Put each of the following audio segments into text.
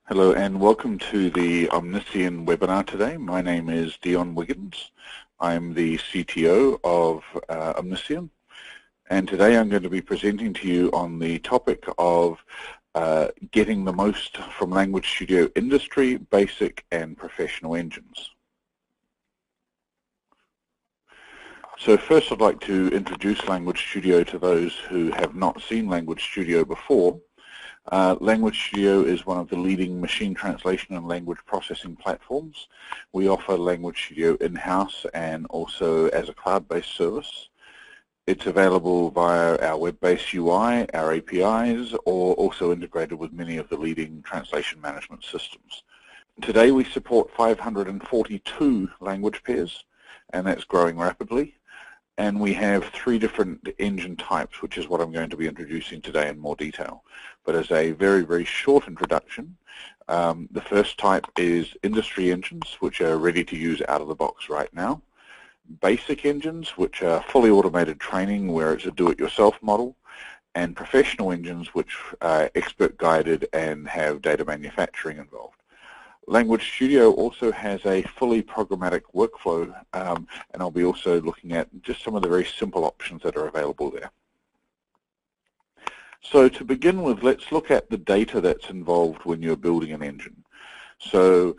Hello and welcome to the Omniscient webinar today. My name is Dion Wiggins. I'm the CTO of Omniscient, and today I'm going to be presenting to you on the topic of getting the most from Language Studio Industry, Basic and Professional engines. So first I'd like to introduce Language Studio to those who have not seen Language Studio before. Language Studio is one of the leading machine translation and language processing platforms. We offer Language Studio in-house and also as a cloud-based service. It's available via our web-based UI, our APIs, or also integrated with many of the leading translation management systems. Today we support 542 language pairs, and that's growing rapidly. And we have 3 different engine types, which is what I'm going to be introducing today in more detail. But as a very, very short introduction, the first type is industry engines, which are ready to use out of the box right now. Basic engines, which are fully automated training where it's a do-it-yourself model. And professional engines, which are expert guided and have data manufacturing involved. Language Studio also has a fully programmatic workflow, and I'll be also looking at just some of the very simple options that are available there. So to begin with, let's look at the data that's involved when you're building an engine. So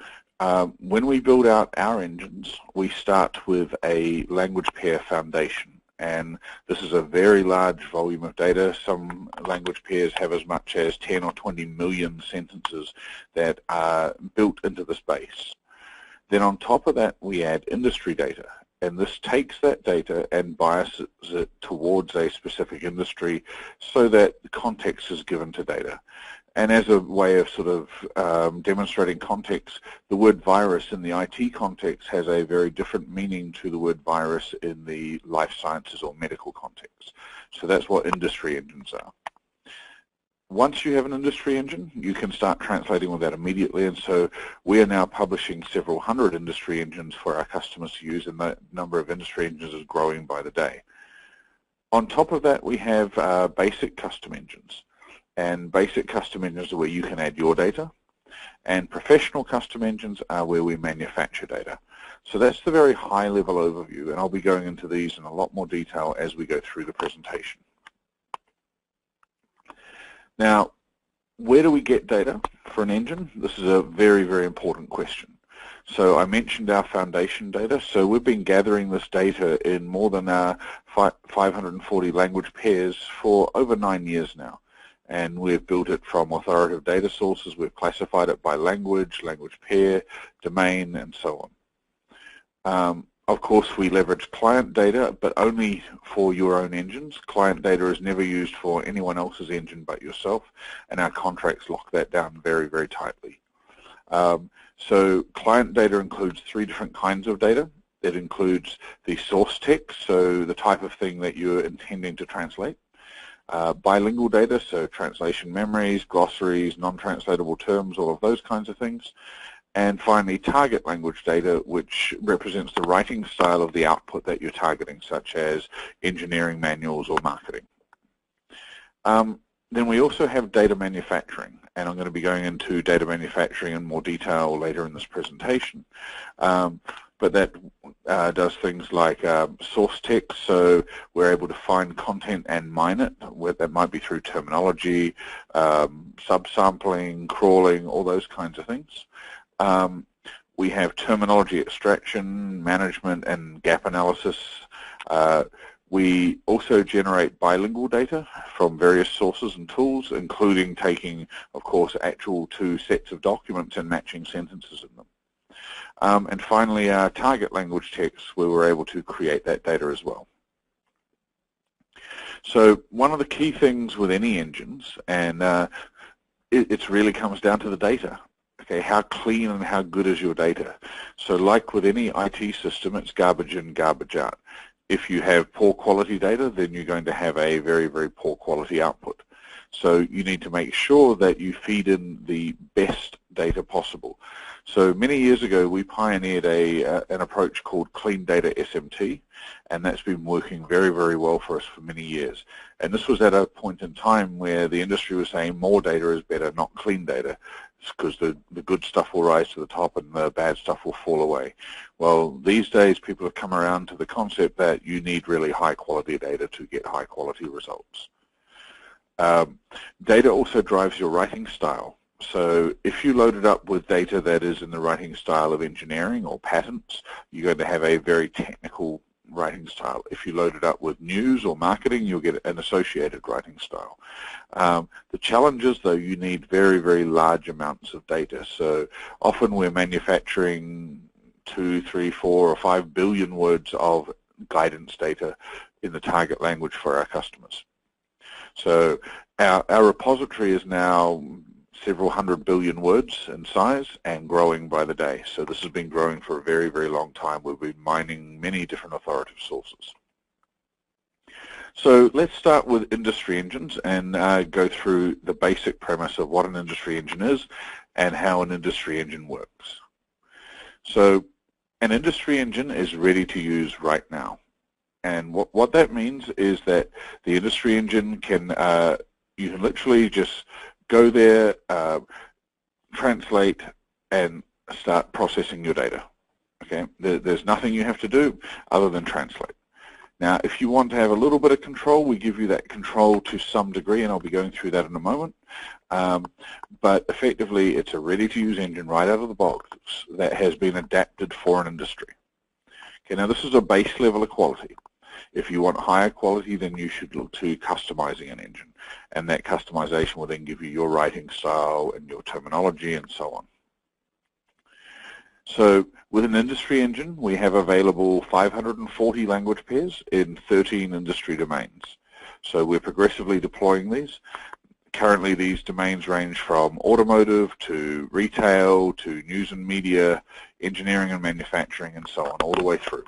when we build out our engines, we start with a language pair foundation. And this is a very large volume of data. Some language pairs have as much as 10 or 20 million sentences that are built into this base. Then on top of that, we add industry data. And this takes that data and biases it towards a specific industry so that the context is given to data. And as a way of sort of demonstrating context, the word virus in the IT context has a very different meaning to the word virus in the life sciences or medical context. So that's what industry engines are. Once you have an industry engine, you can start translating with that immediately, and so we are now publishing several hundred industry engines for our customers to use, and the number of industry engines is growing by the day. On top of that, we have basic custom engines. And basic custom engines are where you can add your data, and professional custom engines are where we manufacture data. So that's the very high-level overview, and I'll be going into these in a lot more detail as we go through the presentation. Now, where do we get data for an engine? This is a very, very important question. So I mentioned our foundation data. So we've been gathering this data in more than 540 language pairs for over 9 years now. And we've built it from authoritative data sources. We've classified it by language, language pair, domain, and so on. Of course, we leverage client data, but only for your own engines. Client data is never used for anyone else's engine but yourself, and our contracts lock that down very, very tightly. So client data includes 3 different kinds of data. It includes the source text, so the type of thing that you're intending to translate. Bilingual data, so translation memories, glossaries, non-translatable terms, all of those kinds of things. And finally, target language data, which represents the writing style of the output that you're targeting, such as engineering manuals or marketing. Then we also have data manufacturing, and I'm going to be going into data manufacturing in more detail later in this presentation. But that does things like source text, so we're able to find content and mine it. That might be through terminology, subsampling, crawling, all those kinds of things. We have terminology extraction, management, and gap analysis. We also generate bilingual data from various sources and tools, including taking, of course, actual 2 sets of documents and matching sentences in them. And finally, our target language text, where we're able to create that data as well. So one of the key things with any engines, and it really comes down to the data. Okay, how clean and how good is your data? So like with any IT system, it's garbage in, garbage out. If you have poor quality data, then you're going to have a very, very poor quality output. So you need to make sure that you feed in the best data possible. So many years ago, we pioneered an approach called Clean Data SMT, and that's been working very, very well for us for many years. And this was at a point in time where the industry was saying more data is better, not clean data. because the good stuff will rise to the top and the bad stuff will fall away. Well, these days people have come around to the concept that you need really high quality data to get high quality results. Data also drives your writing style. So if you load it up with data that is in the writing style of engineering or patents, you're going to have a very technical writing style. If you load it up with news or marketing, you'll get an associated writing style. The challenge is, though, you need very, very large amounts of data. So often we're manufacturing 2, 3, 4, or 5 billion words of guidance data in the target language for our customers. So our repository is now several hundred billion words in size and growing by the day. So this has been growing for a very, very long time. We've been mining many different authoritative sources. So let's start with industry engines and go through the basic premise of what an industry engine is and how an industry engine works. So an industry engine is ready to use right now. And what that means is that the industry engine can, you can literally just go there, translate, and start processing your data. Okay, there's nothing you have to do other than translate. Now, if you want to have a little bit of control, we give you that control to some degree, and I'll be going through that in a moment. But effectively, it's a ready-to-use engine right out of the box that has been adapted for an industry. Okay, now this is a base level of quality. If you want higher quality, then you should look to customizing an engine, and that customization will then give you your writing style and your terminology and so on. So with an industry engine, we have available 540 language pairs in 13 industry domains. So we're progressively deploying these. Currently, these domains range from automotive to retail to news and media, engineering and manufacturing, and so on, all the way through.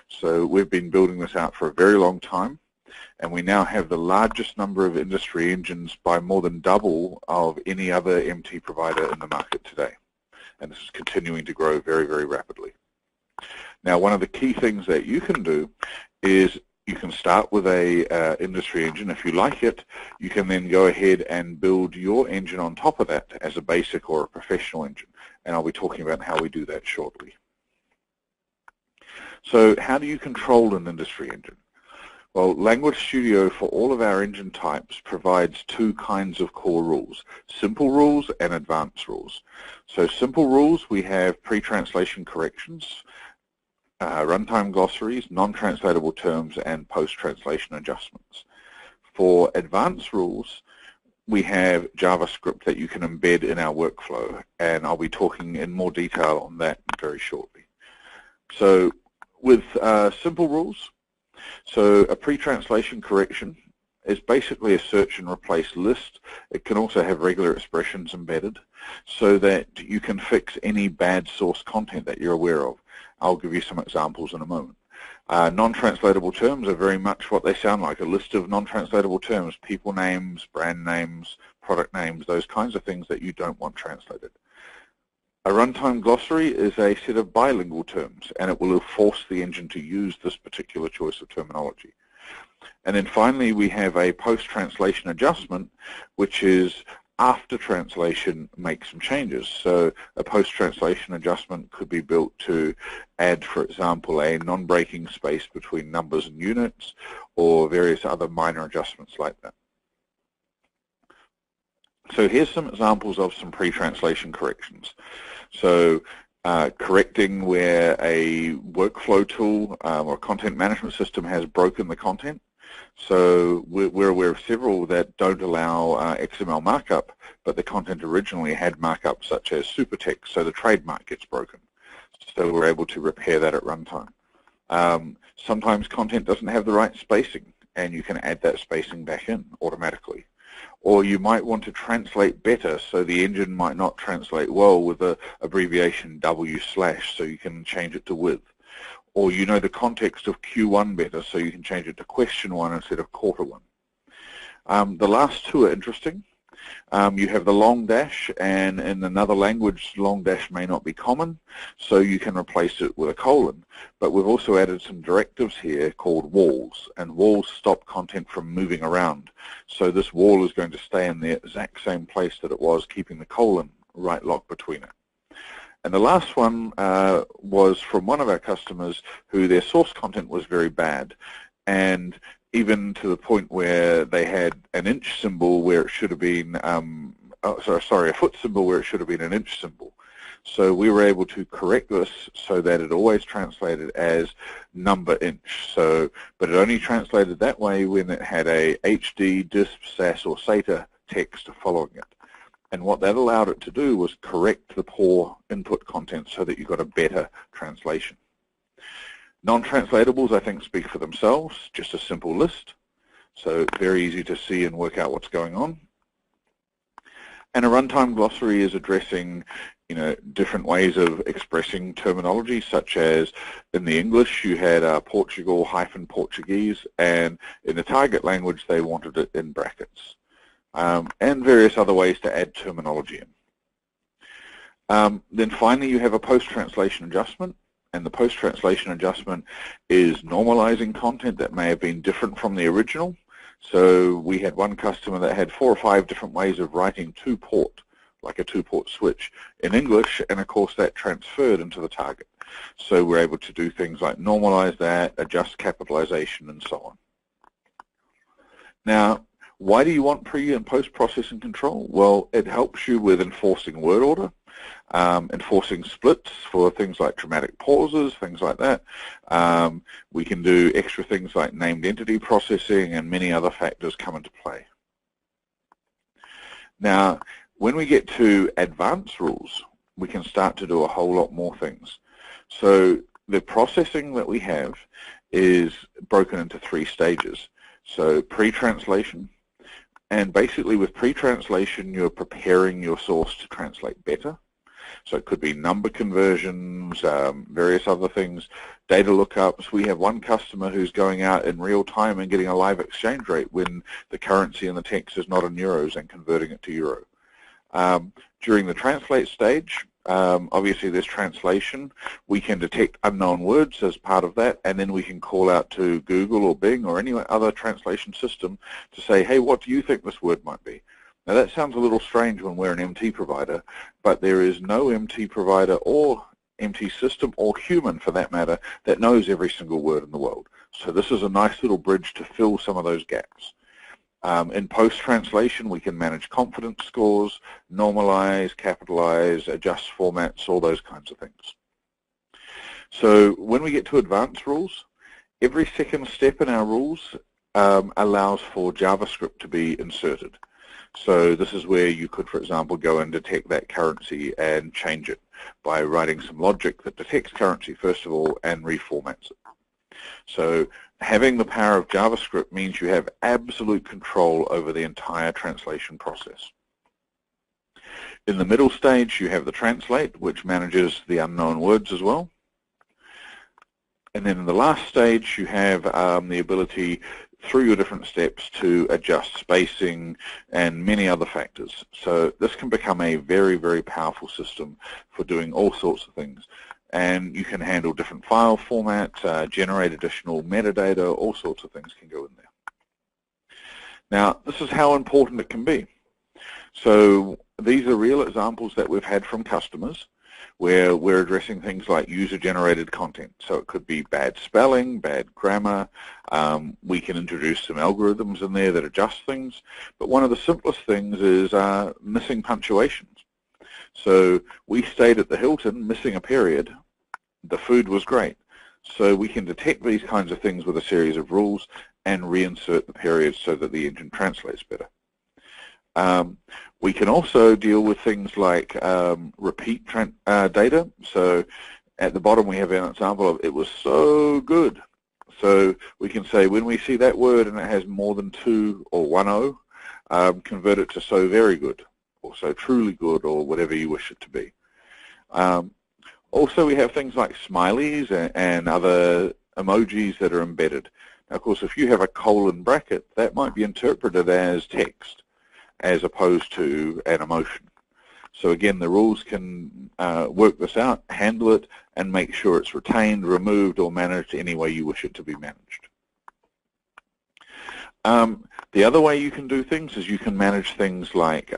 So we've been building this out for a very long time, and we now have the largest number of industry engines by more than double of any other MT provider in the market today. And this is continuing to grow very, very rapidly. Now, one of the key things that you can do is you can start with a industry engine. If you like it, you can then go ahead and build your engine on top of that as a basic or a professional engine. And I'll be talking about how we do that shortly. So how do you control an industry engine? Well, Language Studio for all of our engine types provides two kinds of core rules, simple rules and advanced rules. So simple rules, we have pre-translation corrections, runtime glossaries, non-translatable terms, and post-translation adjustments. For advanced rules, we have JavaScript that you can embed in our workflow, and I'll be talking in more detail on that very shortly. So with simple rules, so a pre-translation correction is basically a search and replace list. It can also have regular expressions embedded so that you can fix any bad source content that you're aware of. I'll give you some examples in a moment. Non-translatable terms are very much what they sound like, a list of non-translatable terms, people names, brand names, product names, those kinds of things that you don't want translated. A runtime glossary is a set of bilingual terms, and it will force the engine to use this particular choice of terminology. And then finally, we have a post-translation adjustment, which is after translation, make some changes. So a post-translation adjustment could be built to add, for example, a non-breaking space between numbers and units, or various other minor adjustments like that. So here's some examples of some pre-translation corrections. So correcting where a workflow tool or content management system has broken the content. So we're aware of several that don't allow XML markup, but the content originally had markup such as supertext, so the trademark gets broken. So we're able to repair that at runtime. Sometimes content doesn't have the right spacing, and you can add that spacing back in automatically. Or you might want to translate better, so the engine might not translate well with the abbreviation W/, so you can change it to with. Or you know the context of Q1 better, so you can change it to question1 instead of quarter1. The last two are interesting. You have the long dash, and in another language, long dash may not be common, so you can replace it with a colon. But we've also added some directives here called walls, and walls stop content from moving around. So this wall is going to stay in the exact same place that it was, keeping the colon right lock between it. And the last one was from one of our customers who their source content was very bad, and even to the point where they had an inch symbol where it should have been, a foot symbol where it should have been an inch symbol. So we were able to correct this so that it always translated as number inch. So, but it only translated that way when it had a HD, DISP, SAS, or SATA text following it. And what that allowed it to do was correct the poor input content so that you got a better translation. Non-translatables, I think, speak for themselves, just a simple list. So very easy to see and work out what's going on. And a runtime glossary is addressing, different ways of expressing terminology, such as in the English you had Portugal - Portuguese, and in the target language they wanted it in brackets. And various other ways to add terminology in. Then finally you have a post-translation adjustment, and the post-translation adjustment is normalizing content that may have been different from the original. So we had one customer that had 4 or 5 different ways of writing two-port, like a two-port switch in English, and of course that transferred into the target. So we're able to do things like normalize that, adjust capitalization, and so on. Now, why do you want pre- and post-processing control? Well, it helps you with enforcing word order, enforcing splits for things like dramatic pauses, things like that. We can do extra things like named entity processing, and many other factors come into play. Now, when we get to advanced rules, we can start to do a whole lot more things. So the processing that we have is broken into 3 stages. So pre-translation, and basically with pre-translation you're preparing your source to translate better. So it could be number conversions, various other things, data lookups. We have one customer who's going out in real time and getting a live exchange rate when the currency in the text is not in euros and converting it to euro. During the translate stage, obviously there's translation. We can detect unknown words as part of that, and then we can call out to Google or Bing or any other translation system to say, hey, what do you think this word might be? Now that sounds a little strange when we're an MT provider, but there is no MT provider or MT system or human for that matter that knows every single word in the world. So this is a nice little bridge to fill some of those gaps. In post-translation, we can manage confidence scores, normalize, capitalize, adjust formats, all those kinds of things. So when we get to advanced rules, every second step in our rules allows for JavaScript to be inserted. So this is where you could, for example, go and detect that currency and change it by writing some logic that detects currency, first of all, and reformats it. So having the power of JavaScript means you have absolute control over the entire translation process. In the middle stage, you have the translate, which manages the unknown words as well. And then in the last stage, you have the ability through your different steps to adjust spacing and many other factors. So this can become a very, very powerful system for doing all sorts of things. And you can handle different file formats, generate additional metadata, all sorts of things can go in there. Now, this is how important it can be. So these are real examples that we've had from customers where we're addressing things like user-generated content. So it could be bad spelling, bad grammar. We can introduce some algorithms in there that adjust things. But one of the simplest things is missing punctuations. So we stayed at the Hilton missing a period. The food was great. So we can detect these kinds of things with a series of rules and reinsert the periods so that the engine translates better. We can also deal with things like repeat data. So at the bottom we have an example of it was so good. So we can say when we see that word and it has more than 2 or 1 O, convert it to so very good or so truly good or whatever you wish it to be. Also we have things like smileys and other emojis that are embedded. Now, of course, if you have a colon bracket, that might be interpreted as text as opposed to an emotion. So again, the rules can work this out, handle it, and make sure it's retained, removed, or managed any way you wish it to be managed. The other way you can do things is you can manage things like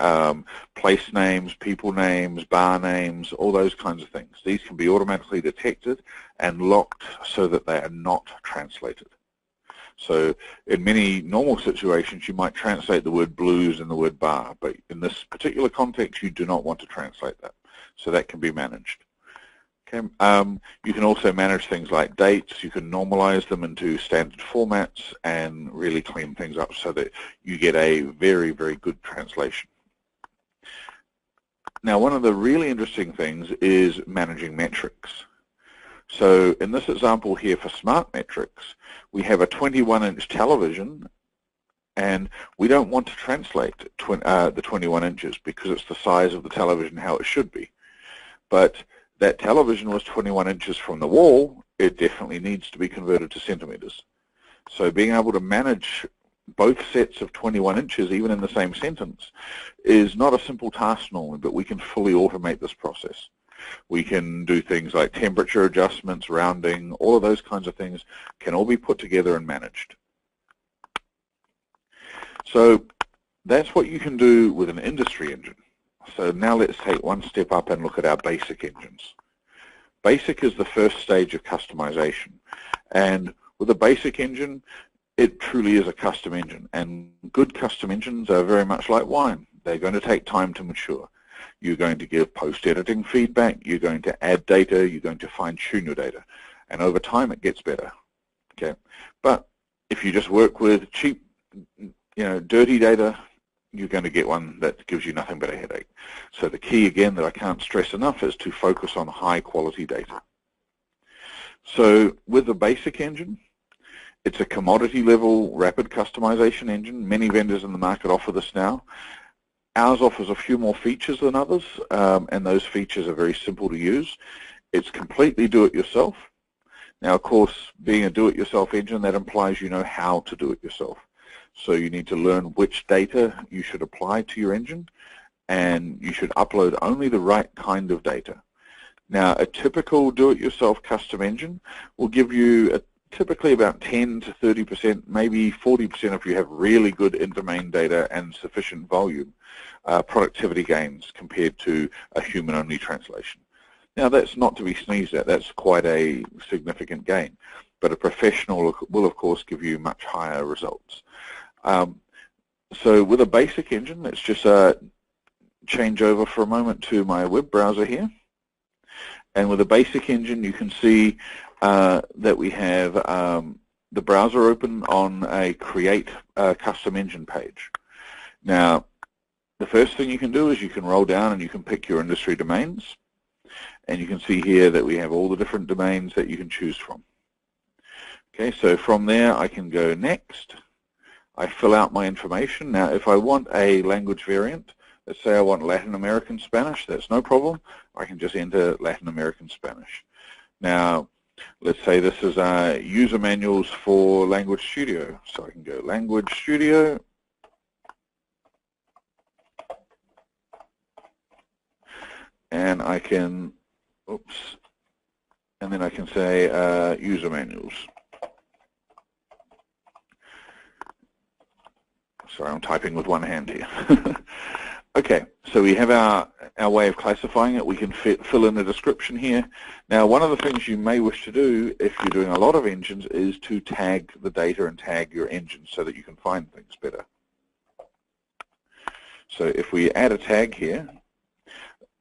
place names, people names, bar names, all those kinds of things. These can be automatically detected and locked so that they are not translated. So in many normal situations, you might translate the word blues and the word bar, but in this particular context, you do not want to translate that. So that can be managed. Okay. You can also manage things like dates. You can normalize them into standard formats and really clean things up so that you get a very, very good translation. Now, one of the really interesting things is managing metrics. So in this example here for smart metrics, we have a 21-inch television, and we don't want to translate the 21 inches because it's the size of the television how it should be. But that television was 21 inches from the wall, it definitely needs to be converted to centimeters. So being able to manage both sets of 21 inches, even in the same sentence, is not a simple task normally, but we can fully automate this process. We can do things like temperature adjustments, rounding, all of those kinds of things can all be put together and managed. So that's what you can do with an industry engine. So now let's take one step up and look at our basic engines. Basic is the first stage of customization. And with a basic engine, it truly is a custom engine. And good custom engines are very much like wine. They're going to take time to mature. You're going to give post-editing feedback. You're going to add data. You're going to fine-tune your data. And over time, it gets better. Okay. But if you just work with cheap, dirty data, you're going to get one that gives you nothing but a headache. So the key, again, that I can't stress enough is to focus on high-quality data. So with the basic engine, it's a commodity-level rapid customization engine. Many vendors in the market offer this now. Ours offers a few more features than others, and those features are very simple to use. It's completely do-it-yourself. Now, of course, being a do-it-yourself engine, that implies you know how to do it yourself. So you need to learn which data you should apply to your engine, and you should upload only the right kind of data. Now, a typical do-it-yourself custom engine will give you typically about 10 to 30%, maybe 40% if you have really good in-domain data and sufficient volume, productivity gains compared to a human-only translation. Now, that's not to be sneezed at. That's quite a significant gain. But a professional will, of course, give you much higher results. So with a basic engine, let's just change over for a moment to my web browser here. And with a basic engine, you can see that we have the browser open on a Create Custom Engine page. Now, the first thing you can do is you can roll down and you can pick your industry domains. And you can see here that we have all the different domains that you can choose from. Okay, so from there, I can go next. I fill out my information. Now, if I want a language variant, let's say I want Latin American Spanish, that's no problem. I can just enter Latin American Spanish. Now, let's say this is user manuals for Language Studio. So I can go Language Studio. And I can, and then I can say user manuals. Sorry, I'm typing with one hand here. Okay, so we have our way of classifying it. We can fill in a description here. Now, one of the things you may wish to do if you're doing a lot of engines is to tag the data and tag your engine so that you can find things better. So if we add a tag here,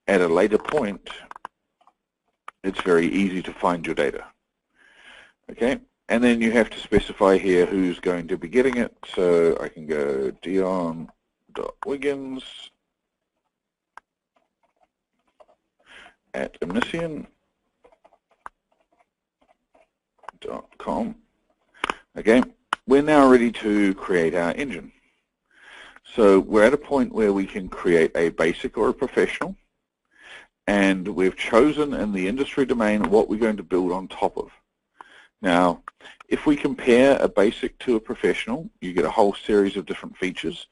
at a later point, it's very easy to find your data. Okay, and then you have to specify here who's going to be getting it. So I can go dion.wiggins@omniscient.com. Okay, we're now ready to create our engine. So we're at a point where we can create a basic or a professional, and we've chosen in the industry domain what we're going to build on top of. Now, if we compare a basic to a professional, you get a whole series of different features.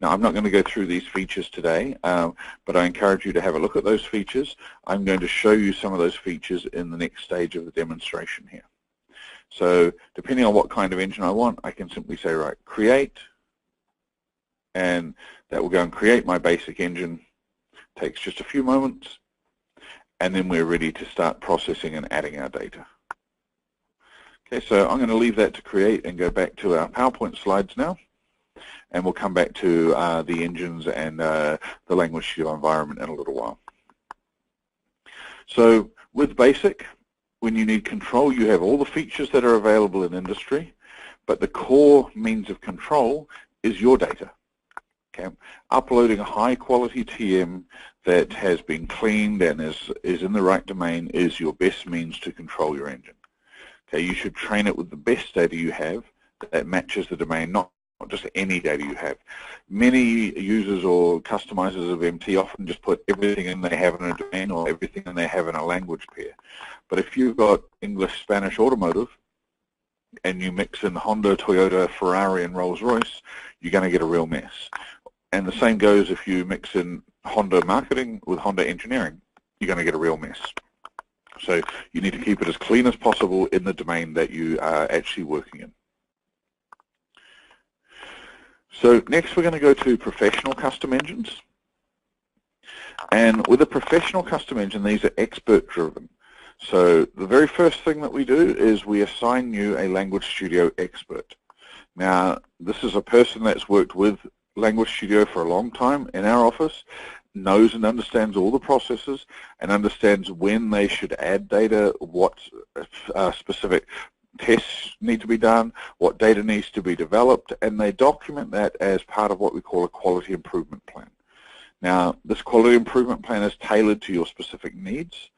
Now, I'm not going to go through these features today, but I encourage you to have a look at those features. I'm going to show you some of those features in the next stage of the demonstration here. So depending on what kind of engine I want, I can simply say, right, create, and that will go and create my basic engine. Takes just a few moments, and then we're ready to start processing and adding our data. Okay, so I'm going to leave that to create and go back to our PowerPoint slides now, and we'll come back to the engines and the Language Studio environment in a little while. So with BASIC, when you need control, you have all the features that are available in industry, but the core means of control is your data. Okay. Uploading a high-quality TM that has been cleaned and is in the right domain is your best means to control your engine. Okay, you should train it with the best data you have that matches the domain, not just any data you have. Many users or customizers of MT often just put everything in they have in a domain or everything in they have in a language pair. But if you've got English, Spanish, automotive, and you mix in Honda, Toyota, Ferrari, and Rolls-Royce, you're going to get a real mess. And the same goes if you mix in Honda marketing with Honda engineering, you're going to get a real mess. So you need to keep it as clean as possible in the domain that you are actually working in. So next we're going to go to professional custom engines. And with a professional custom engine, these are expert driven. So the very first thing that we do is we assign you a Language Studio expert. Now, this is a person that's worked with Language Studio for a long time in our office, knows and understands all the processes, and understands when they should add data, what specific tests need to be done, what data needs to be developed, and they document that as part of what we call a quality improvement plan. Now, this quality improvement plan is tailored to your specific needs,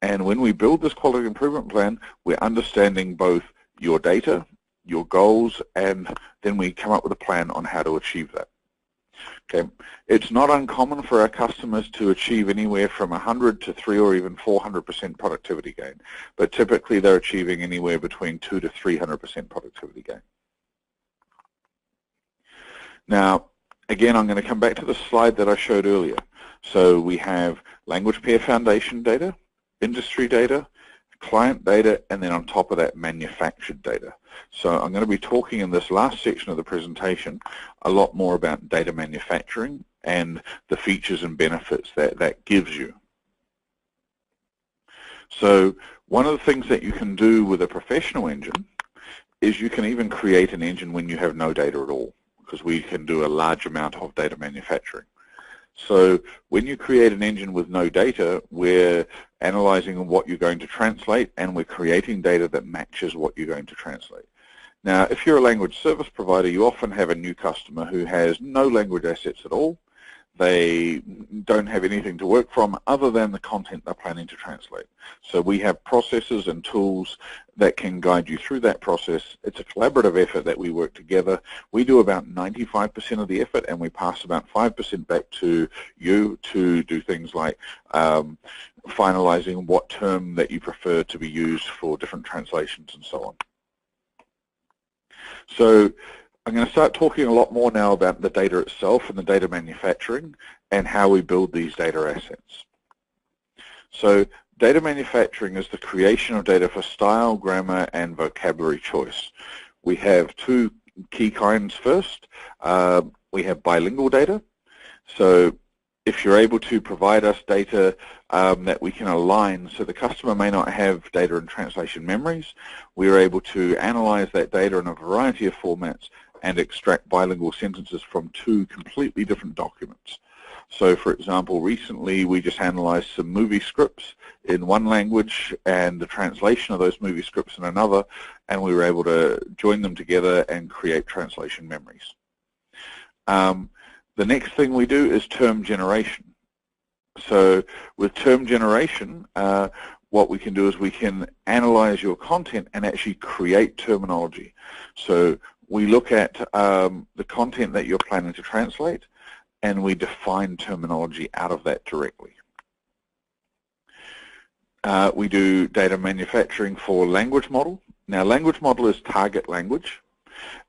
and when we build this quality improvement plan, we're understanding both your data, your goals, and then we come up with a plan on how to achieve that. Okay, it's not uncommon for our customers to achieve anywhere from 100 to 300 or even 400% productivity gain, but typically they're achieving anywhere between 200 to 300% productivity gain. Now, again, I'm going to come back to the slide that I showed earlier. So we have language pair foundation data, industry data, client data, and then on top of that, manufactured data. So I'm going to be talking in this last section of the presentation a lot more about data manufacturing and the features and benefits that that gives you. So one of the things that you can do with a professional engine is you can even create an engine when you have no data at all, because we can do a large amount of data manufacturing. So when you create an engine with no data, we're analyzing what you're going to translate, and we're creating data that matches what you're going to translate. Now, if you're a language service provider, you often have a new customer who has no language assets at all. They don't have anything to work from other than the content they're planning to translate. So we have processes and tools that can guide you through that process. It's a collaborative effort that we work together. We do about 95% of the effort, and we pass about 5% back to you to do things like finalizing what term that you prefer to be used for different translations and so on. So I'm going to start talking a lot more now about the data itself and the data manufacturing and how we build these data assets. So data manufacturing is the creation of data for style, grammar, and vocabulary choice. We have two key kinds first. We have bilingual data. So if you're able to provide us data that we can align, so the customer may not have data and translation memories, we're able to analyze that data in a variety of formats and extract bilingual sentences from two completely different documents. So for example, recently we just analyzed some movie scripts in one language and the translation of those movie scripts in another, and we were able to join them together and create translation memories. The next thing we do is term generation. So with term generation, what we can do is we can analyze your content and actually create terminology. So we look at the content that you're planning to translate, and we define terminology out of that directly. We do data manufacturing for language model. Now, language model is target language,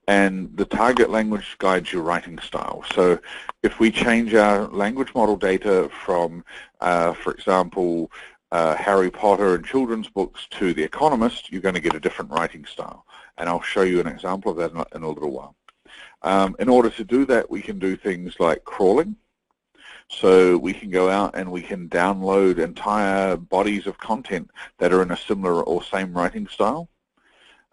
and the target language guides your writing style. So if we change our language model data from, for example, Harry Potter and children's books to The Economist, you're going to get a different writing style. And I'll show you an example of that in a little while. In order to do that, we can do things like crawling. So we can go out and we can download entire bodies of content that are in a similar or same writing style.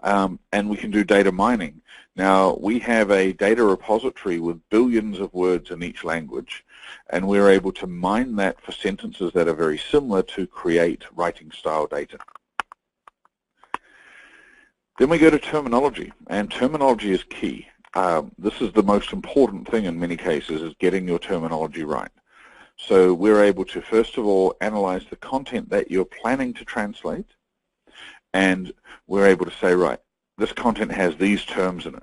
And we can do data mining. Now, we have a data repository with billions of words in each language, and we're able to mine that for sentences that are very similar to create writing style data. Then we go to terminology, and terminology is key. This is the most important thing in many cases, is getting your terminology right. So we're able to, first of all, analyze the content that you're planning to translate, and we're able to say, right, this content has these terms in it.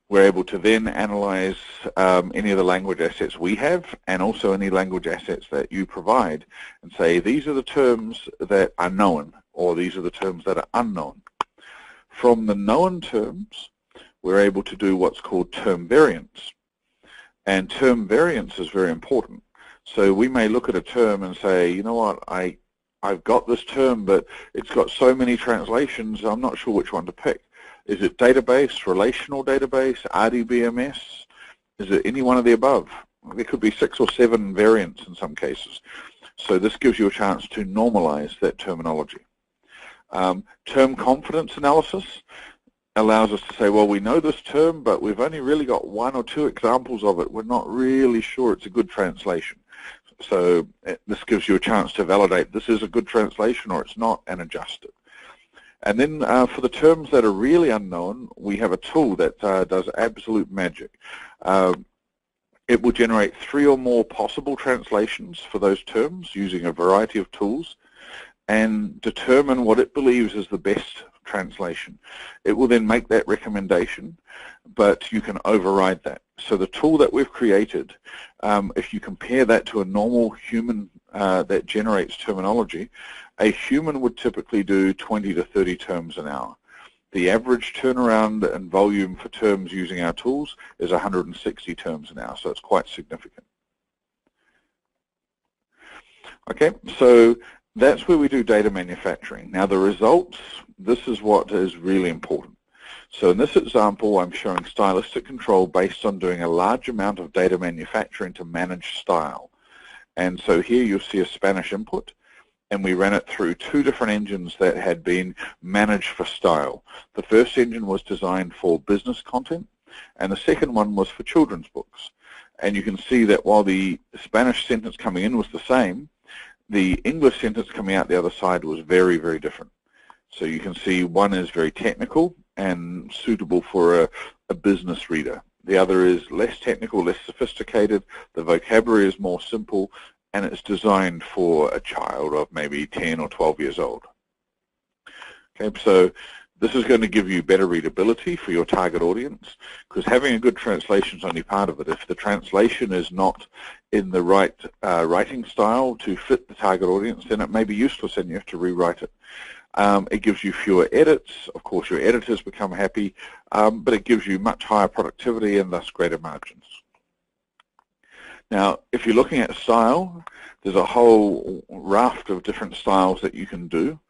We're able to then analyze any of the language assets we have and also any language assets that you provide and say, these are the terms that are known, or these are the terms that are unknown. From the known terms, we're able to do what's called term variance. And term variance is very important. So we may look at a term and say, you know what, I've got this term, but it's got so many translations, I'm not sure which one to pick. Is it database, relational database, RDBMS? Is it any one of the above? There could be 6 or 7 variants in some cases. So this gives you a chance to normalize that terminology. Term confidence analysis allows us to say, well, we know this term, but we've only really got 1 or 2 examples of it. We're not really sure it's a good translation. So this gives you a chance to validate this is a good translation or it's not, and adjust it. And then for the terms that are really unknown, we have a tool that does absolute magic. It will generate 3 or more possible translations for those terms using a variety of tools and determine what it believes is the best translation. It will then make that recommendation, but you can override that. So the tool that we've created, if you compare that to a normal human that generates terminology, a human would typically do 20 to 30 terms an hour. The average turnaround and volume for terms using our tools is 160 terms an hour, so it's quite significant. Okay, so that's where we do data manufacturing. Now the results, this is what is really important. So in this example, I'm showing stylistic control based on doing a large amount of data manufacturing to manage style. And so here you'll see a Spanish input, and we ran it through 2 different engines that had been managed for style. The first engine was designed for business content, and the second one was for children's books. And you can see that while the Spanish sentence coming in was the same, the English sentence coming out the other side was very, very different. So you can see one is very technical and suitable for a business reader. The other is less technical, less sophisticated. The vocabulary is more simple, and it's designed for a child of maybe 10 or 12 years old. Okay, so this is going to give you better readability for your target audience, because having a good translation is only part of it. If the translation is not in the right writing style to fit the target audience, then it may be useless and you have to rewrite it. It gives you fewer edits. Of course, your editors become happy, but it gives you much higher productivity and thus greater margins. Now, if you're looking at style, there's a whole raft of different styles that you can do.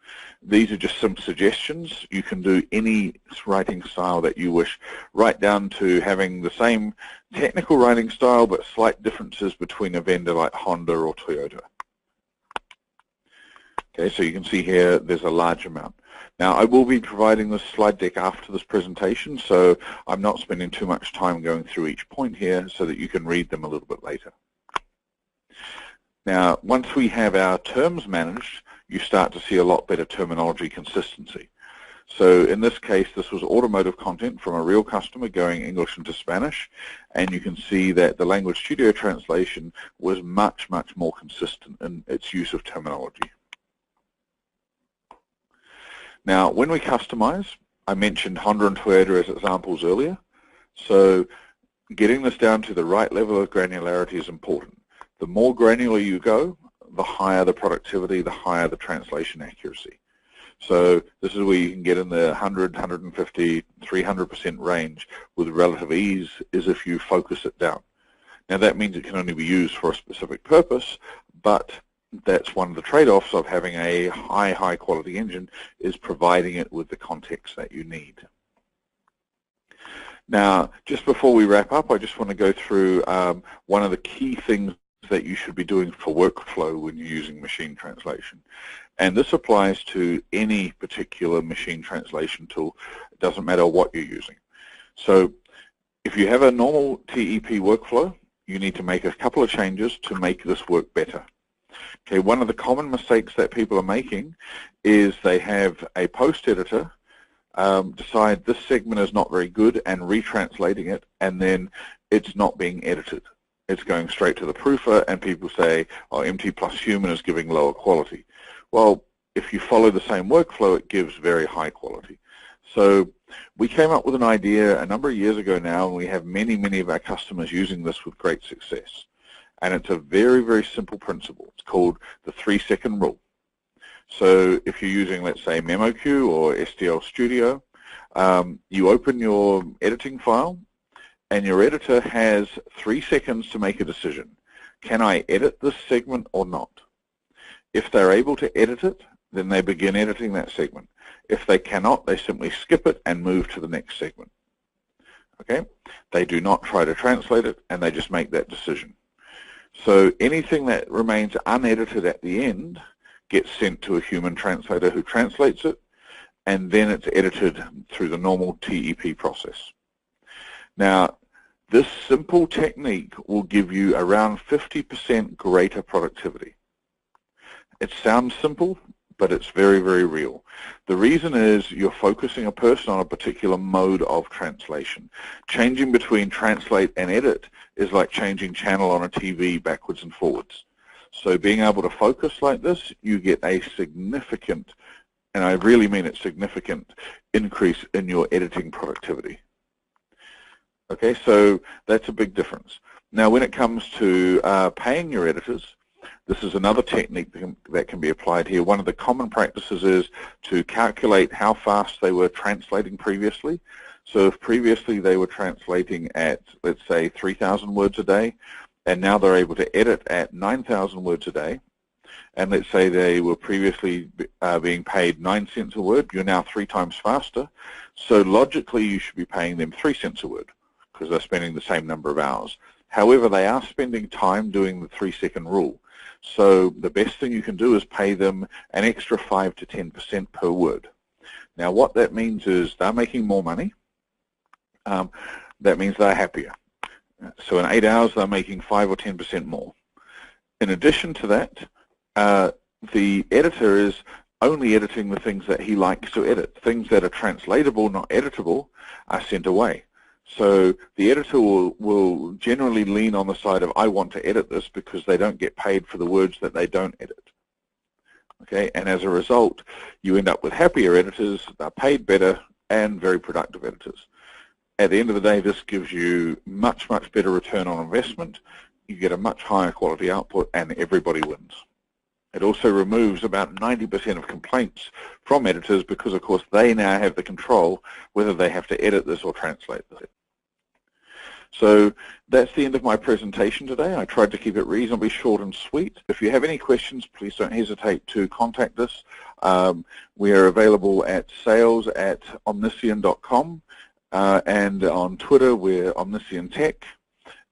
These are just some suggestions. You can do any writing style that you wish, right down to having the same technical writing style but slight differences between a vendor like Honda or Toyota. Okay, so you can see here there's a large amount. Now, I will be providing this slide deck after this presentation, so I'm not spending too much time going through each point here so that you can read them a little bit later. Now, once we have our terms managed, you start to see a lot better terminology consistency. So in this case, this was automotive content from a real customer going English into Spanish, and you can see that the Language Studio translation was much, much more consistent in its use of terminology. Now, when we customize, I mentioned Honda and Toyota as examples earlier, so getting this down to the right level of granularity is important. The more granular you go, the higher the productivity, the higher the translation accuracy. So this is where you can get in the 100, 150, 300% range with relative ease, is if you focus it down. Now that means it can only be used for a specific purpose, but that's one of the trade-offs of having a high quality engine, is providing it with the context that you need. Now, just before we wrap up, I just want to go through one of the key things that you should be doing for workflow when you're using machine translation. And this applies to any particular machine translation tool. It doesn't matter what you're using. So if you have a normal TEP workflow, you need to make a couple of changes to make this work better. Okay, one of the common mistakes that people are making is they have a post editor decide this segment is not very good and retranslating it, and then it's not being edited. It's going straight to the proofer, and people say, oh, MT plus human is giving lower quality. Well, if you follow the same workflow, it gives very high quality. So we came up with an idea a number of years ago now, and we have many of our customers using this with great success. And it's a very simple principle. It's called the 3-second rule. So if you're using, let's say, MemoQ or STL Studio, you open your editing file, and your editor has 3 seconds to make a decision. Can I edit this segment or not? If they're able to edit it, then they begin editing that segment. If they cannot, they simply skip it and move to the next segment. Okay? They do not try to translate it, and they just make that decision. So anything that remains unedited at the end gets sent to a human translator who translates it, and then it's edited through the normal TEP process. Now, this simple technique will give you around 50% greater productivity. It sounds simple, but it's very real. The reason is you're focusing a person on a particular mode of translation. Changing between translate and edit is like changing channel on a TV backwards and forwards. So being able to focus like this, you get a significant, and I really mean it, significant increase in your editing productivity. Okay, so that's a big difference. Now when it comes to paying your editors, this is another technique that can be applied here. One of the common practices is to calculate how fast they were translating previously. So if previously they were translating at, let's say, 3,000 words a day, and now they're able to edit at 9,000 words a day, and let's say they were previously being paid 9 cents a word, you're now 3 times faster. So logically you should be paying them 3 cents a word because they're spending the same number of hours. However, they are spending time doing the 3-second rule. So the best thing you can do is pay them an extra 5 to 10% per word. Now what that means is they're making more money. That means they're happier. So in 8 hours they're making 5 or 10% more. In addition to that, the editor is only editing the things that he likes to edit. Things that are translatable, not editable, are sent away. So the editor will generally lean on the side of, I want to edit this, because they don't get paid for the words that they don't edit. Okay, and as a result, you end up with happier editors, they're paid better, and very productive editors. At the end of the day, this gives you much better return on investment. You get a much higher quality output, and everybody wins. It also removes about 90% of complaints from editors because, of course, they now have the control whether they have to edit this or translate this. So that's the end of my presentation today. I tried to keep it reasonably short and sweet. If you have any questions, please don't hesitate to contact us. We are available at sales@omniscient.com, and on Twitter we're Omniscient Tech,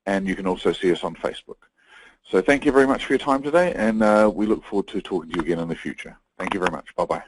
and you can also see us on Facebook. So thank you very much for your time today, and we look forward to talking to you again in the future. Thank you very much. Bye-bye.